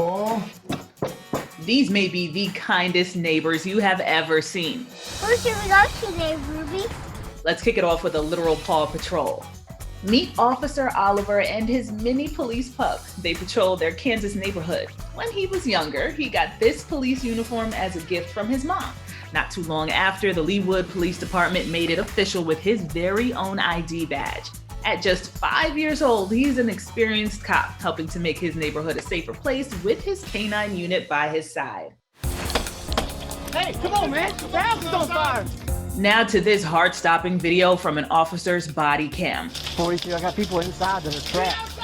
Paul? These may be the kindest neighbors you have ever seen. Where should we go today, Ruby? Let's kick it off with a literal paw patrol. Meet Officer Oliver and his mini police pup. They patrol their Kansas neighborhood. When he was younger, he got this police uniform as a gift from his mom. Not too long after, the Leawood Police Department made it official with his very own ID badge. At just 5 years old, he's an experienced cop, helping to make his neighborhood a safer place with his canine unit by his side. Hey, come on, man. The house is on fire. Now to this heart-stopping video from an officer's body cam. 42, I got people inside that are trapped.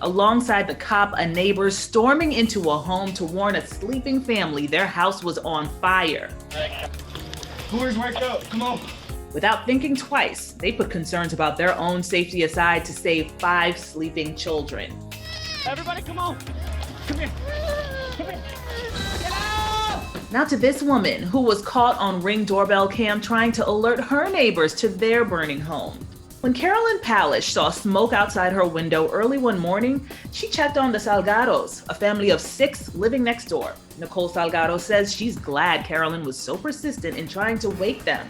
Alongside the cop, a neighbor storming into a home to warn a sleeping family their house was on fire. Coolers worked out. Come on. Without thinking twice, they put concerns about their own safety aside to save 5 sleeping children. Everybody, come on. Come here. Come here. Get out! Now to this woman who was caught on Ring doorbell cam trying to alert her neighbors to their burning home. When Carolyn Palish saw smoke outside her window early one morning, she checked on the Salgados, a family of 6 living next door. Nicole Salgado says she's glad Carolyn was so persistent in trying to wake them.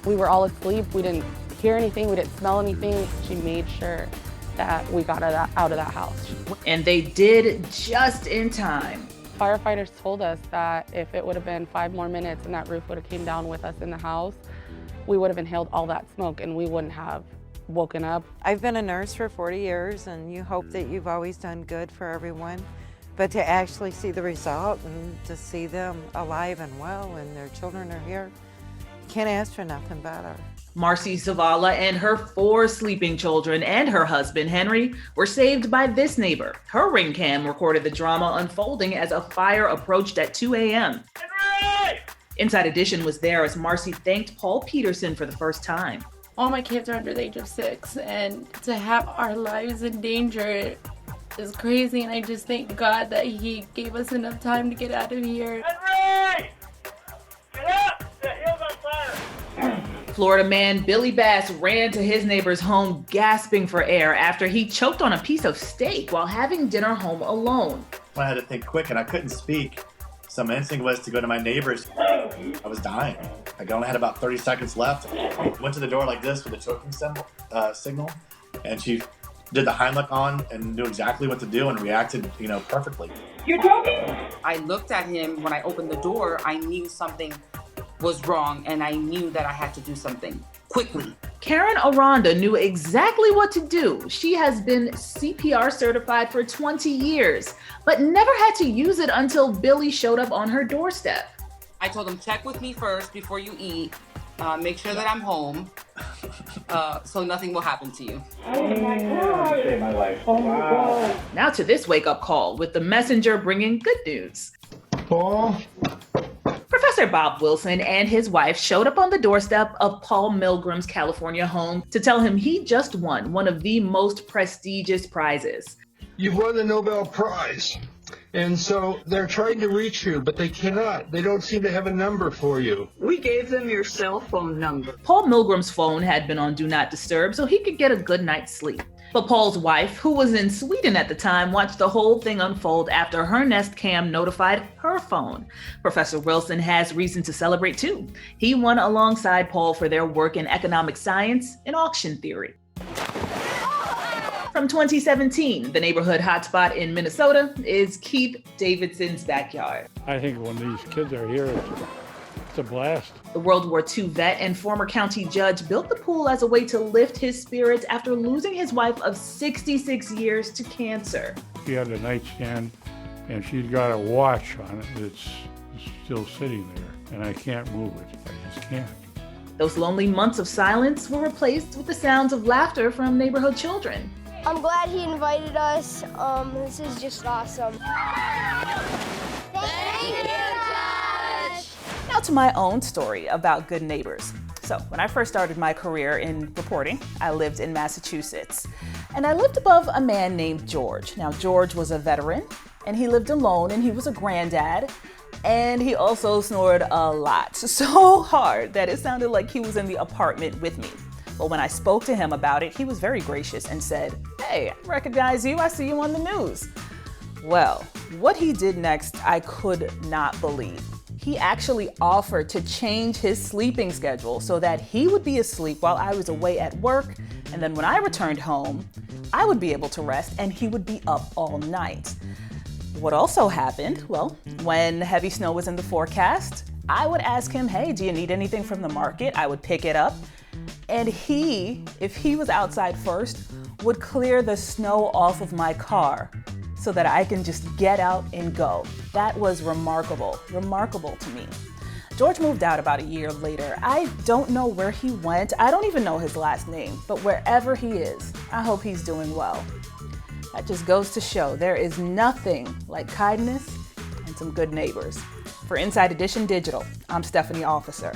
We were all asleep. We didn't hear anything. We didn't smell anything. She made sure that we got out of that house. And they did just in time. Firefighters told us that if it would have been 5 more minutes and that roof would have came down with us in the house, we would have inhaled all that smoke and we wouldn't have woken up. I've been a nurse for 40 years and you hope that you've always done good for everyone. But to actually see the result and to see them alive and well and their children are here, can't ask for nothing better. Marcy Zavala and her 4 sleeping children and her husband, Henry, were saved by this neighbor. Her ring cam recorded the drama unfolding as a fire approached at 2 a.m. Henry! Inside Edition was there as Marcy thanked Paul Peterson for the first time. All my kids are under the age of 6, and to have our lives in danger is crazy, and I just thank God that he gave us enough time to get out of here. Henry! Get up! The hill's on fire! Florida man Billy Bass ran to his neighbor's home gasping for air after he choked on a piece of steak while having dinner home alone. I had to think quick and I couldn't speak. So my instinct was to go to my neighbor's. I was dying. I only had about 30 seconds left. Went to the door like this with a choking signal, and she did the Heimlich on and knew exactly what to do and reacted, perfectly. You're joking? I looked at him when I opened the door. I knew something was wrong and I knew that I had to do something quickly. Karen Aranda knew exactly what to do. She has been CPR certified for 20 years, but never had to use it until Billy showed up on her doorstep. I told him, check with me first before you eat. Make sure that I'm home, so nothing will happen to you. Oh my God! Saved my life. Oh my God! Now to this wake-up call with the messenger bringing good news. Paul? Professor Bob Wilson and his wife showed up on the doorstep of Paul Milgram's California home to tell him he just won one of the most prestigious prizes. You've won the Nobel Prize. And so they're trying to reach you, but they cannot. They don't seem to have a number for you. We gave them your cell phone number. Paul Milgram's phone had been on Do Not Disturb so he could get a good night's sleep. But Paul's wife, who was in Sweden at the time, watched the whole thing unfold after her Nest Cam notified her phone. Professor Wilson has reason to celebrate too. He won alongside Paul for their work in economic science and auction theory. From 2017, the neighborhood hotspot in Minnesota is Keith Davidson's backyard. I think when these kids are here, it's a blast. The World War II vet and former county judge built the pool as a way to lift his spirits after losing his wife of 66 years to cancer. She had a nightstand and she'd got a watch on it that's still sitting there, and I can't move it. I just can't. Those lonely months of silence were replaced with the sounds of laughter from neighborhood children. I'm glad he invited us. This is just awesome. Thank you, Judge! Now to my own story about good neighbors. So when I first started my career in reporting, I lived in Massachusetts. And I lived above a man named George. Now George was a veteran, and he lived alone, and he was a granddad. And he also snored a lot, so hard that it sounded like he was in the apartment with me. But when I spoke to him about it, he was very gracious and said, "Hey, I recognize you. I see you on the news." Well, what he did next, I could not believe. He actually offered to change his sleeping schedule so that he would be asleep while I was away at work, and then when I returned home, I would be able to rest and he would be up all night. What also happened, well, when heavy snow was in the forecast, I would ask him, hey, do you need anything from the market? I would pick it up. And he, if he was outside first, would clear the snow off of my car so that I can just get out and go. That was remarkable to me. George moved out about a year later. I don't know where he went. I don't even know his last name, but wherever he is, I hope he's doing well. That just goes to show there is nothing like kindness and some good neighbors. For Inside Edition Digital, I'm Stephanie Officer.